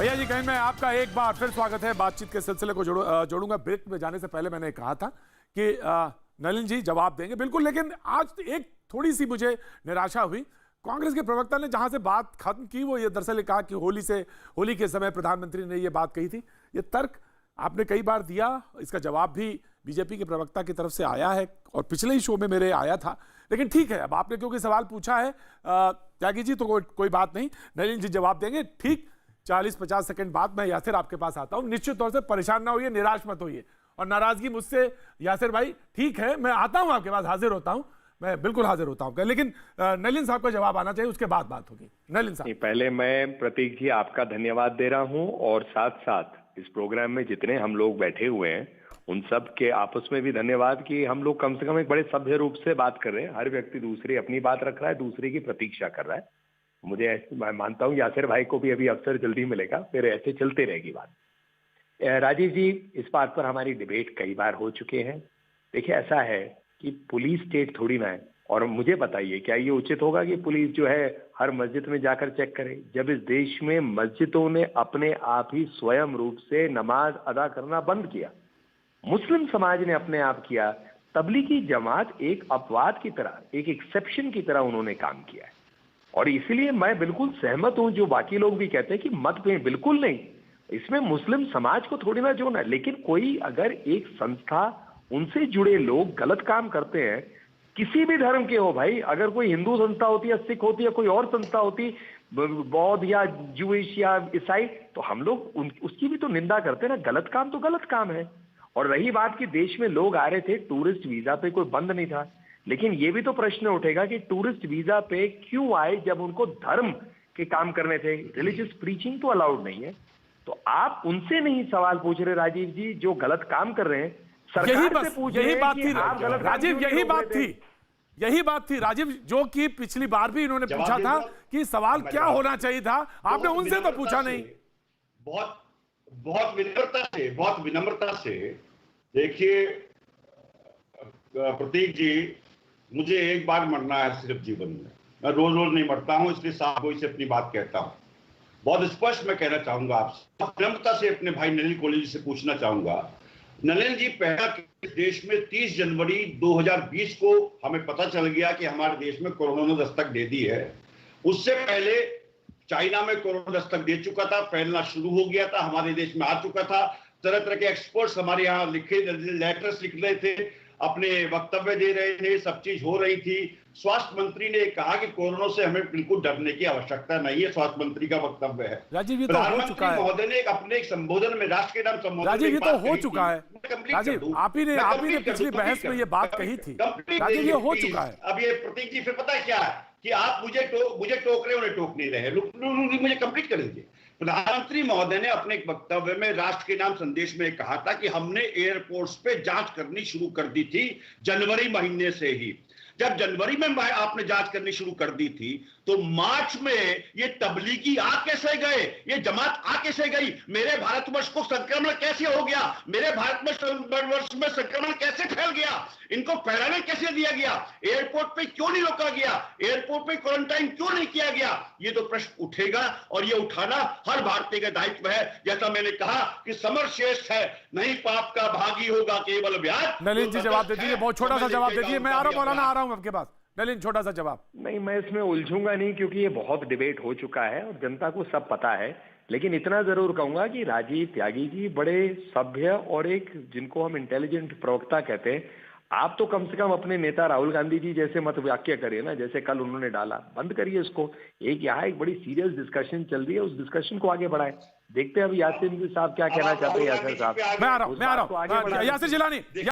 भैया जी कहीं मैं आपका एक बार फिर स्वागत है। बातचीत के सिलसिले को जोड़ूंगा। ब्रेक में जाने से पहले मैंने कहा था कि नलिन जी जवाब देंगे बिल्कुल, लेकिन आज एक थोड़ी सी मुझे निराशा हुई। कांग्रेस के प्रवक्ता ने जहां से बात खत्म की वो ये दरअसल कहा कि होली के समय प्रधानमंत्री ने ये बात कही थी। ये तर्क आपने कई बार दिया, इसका जवाब भी बीजेपी के प्रवक्ता की तरफ से आया है और पिछले ही शो में मेरे आया था। लेकिन ठीक है, अब आपने क्योंकि सवाल पूछा है त्यागी जी, तो कोई बात नहीं, नलिन जी जवाब देंगे। ठीक 40-50 सेकंड बाद मैं यासिर आपके पास आता हूं। निश्चित तौर से परेशान ना होइए, निराश मत होइए और नाराजगी मुझसे यासिर भाई, ठीक है मैं आता हूं आपके पास, हाजिर होता हूं, मैं बिल्कुल हाजिर होता हूं। लेकिन नलिन साहब का जवाब आना चाहिए, उसके बाद बात होगी। नलिन साहब, पहले मैं प्रतीक जी आपका धन्यवाद दे रहा हूं और साथ साथ इस प्रोग्राम में जितने हम लोग बैठे हुए हैं उन सब के आपस में भी धन्यवाद कि हम लोग कम से कम एक बड़े सभ्य रूप से बात कर रहे हैं। हर व्यक्ति दूसरी अपनी बात रख रहा है, दूसरे की प्रतीक्षा कर रहा है। मैं मानता हूं यासिर भाई को भी अभी अवसर जल्दी मिलेगा, फिर ऐसे चलते रहेगी बात। राजीव जी, इस बात पर हमारी डिबेट कई बार हो चुके हैं। देखिए ऐसा है कि पुलिस स्टेट थोड़ी ना है, और मुझे बताइए क्या ये उचित होगा कि पुलिस जो है हर मस्जिद में जाकर चेक करे, जब इस देश में मस्जिदों ने अपने आप ही स्वयं रूप से नमाज अदा करना बंद किया, मुस्लिम समाज ने अपने आप किया, तबलीगी जमात एक अपवाद की तरह, एक एक्सेप्शन की तरह उन्होंने काम किया है। और इसलिए मैं बिल्कुल सहमत हूं जो बाकी लोग भी कहते हैं कि मत पे, बिल्कुल नहीं, इसमें मुस्लिम समाज को थोड़ी ना जोड़ना। लेकिन कोई अगर एक संस्था, उनसे जुड़े लोग गलत काम करते हैं, किसी भी धर्म के हो भाई, अगर कोई हिंदू संस्था होती है, सिख होती है, कोई और संस्था होती, बौद्ध या ज्यूइश या ईसाई, तो हम लोग उसकी भी तो निंदा करते हैं ना। गलत काम तो गलत काम है। और रही बात कि देश में लोग आ रहे थे टूरिस्ट वीजा पे, कोई बंद नहीं था, लेकिन ये भी तो प्रश्न उठेगा कि टूरिस्ट वीजा पे क्यों आए जब उनको धर्म के काम करने थे। रिलीजियस प्रीचिंग तो अलाउड नहीं है। तो आप उनसे नहीं सवाल पूछ रहे राजीव जी, जो गलत काम कर रहे हैं, सरकार से पूछ रहे हैं कि आप गलत राजीव, यही बात थी राजीव, जो कि पिछली बार भी इन्होंने पूछा था कि सवाल क्या होना चाहिए था, आपने उनसे तो पूछा नहीं। बहुत विनम्रता से देखिए प्रतीक जी, मुझे एक बार मरना है सिर्फ जीवन में, मैं रोज रोज नहीं मरता हूं, इसलिए साफ गोई से अपनी बात कहता हूं। बहुत स्पष्ट मैं कहना चाहूंगा आपसे, विनम्रता से अपने भाई नलिन कोहली जी से पूछना चाहूंगा। नलिन जी, पहला देश में 30 जनवरी 2020 को हमें पता चल गया कि हमारे देश में कोरोना ने दस्तक दे दी है। उससे पहले चाइना में कोरोना दस्तक दे चुका था, फैलना शुरू हो गया था, हमारे देश में आ चुका था। तरह तरह के एक्सपर्ट्स हमारे यहाँ लेटर्स लिख रहे थे, अपने वक्तव्य दे रहे थे, सब चीज हो रही थी। स्वास्थ्य मंत्री ने कहा कि कोरोना से हमें बिल्कुल डरने की आवश्यकता नहीं है, स्वास्थ्य मंत्री का वक्तव्य है। राजीव, ये तो हो चुका है। महोदय ने अपने एक संबोधन में, राष्ट्र के नाम संबोधन, राजीव ये तो हो चुका है। राजीव, आप ही ने पिछली बहस में ये बात कही थी। राजीव ये हो चुका है। अब ये प्रतीक जी फिर पता है क्या है कि आप मुझे टोक रहे, उन्हें टोक नहीं रहे। मुझे कंप्लीट कर लीजिए। प्रधानमंत्री महोदय ने अपने एक वक्तव्य में राष्ट्र के नाम संदेश में कहा था कि हमने एयरपोर्ट्स पे जांच करनी शुरू कर दी थी जनवरी महीने से ही। जब जनवरी में आपने जांच करनी शुरू कर दी थी, तो मार्च में ये तबलीगी आ कैसे गए, ये जमात आ कैसे गई, मेरे भारतवर्ष को संक्रमण कैसे हो गया, मेरे भारतवर्ष में संक्रमण कैसे फैल गया, इनको फैलाने कैसे दिया गया, एयरपोर्ट पे क्यों नहीं रोका गया, एयरपोर्ट पे क्वारंटाइन क्यों नहीं किया गया, ये तो प्रश्न उठेगा और ये उठाना हर भारतीय का दायित्व है। जैसा मैंने कहा कि समर श्रेष्ठ है, नहीं पाप का भागी होगा केवल व्याध। नलिन जी जवाब दे दीजिए, बहुत छोटा सा जवाब दे दीजिए। मैं आ रहा हूं मौलाना, आ रहा हूं आपके पास। नलिन छोटा सा जवाब। नहीं, मैं इसमें उलझूंगा नहीं क्योंकि ये बहुत डिबेट हो चुका है और जनता को सब पता है। लेकिन इतना जरूर कहूंगा कि राजीव त्यागी जी बड़े सभ्य और एक जिनको हम इंटेलिजेंट प्रवक्ता कहते हैं, आप तो कम से कम अपने नेता राहुल गांधी जी जैसे मत वाक्य करिए ना, जैसे कल उन्होंने डाला, बंद करिए इसको। एक यहाँ एक बड़ी सीरियस डिस्कशन चल रही है, उस डिस्कशन को आगे बढ़ाएं। देखते हैं अब यासिर साहब क्या कहना चाहते हैं। यासिर साहब, मैं आ रहा हूँ यासिर जिलानी।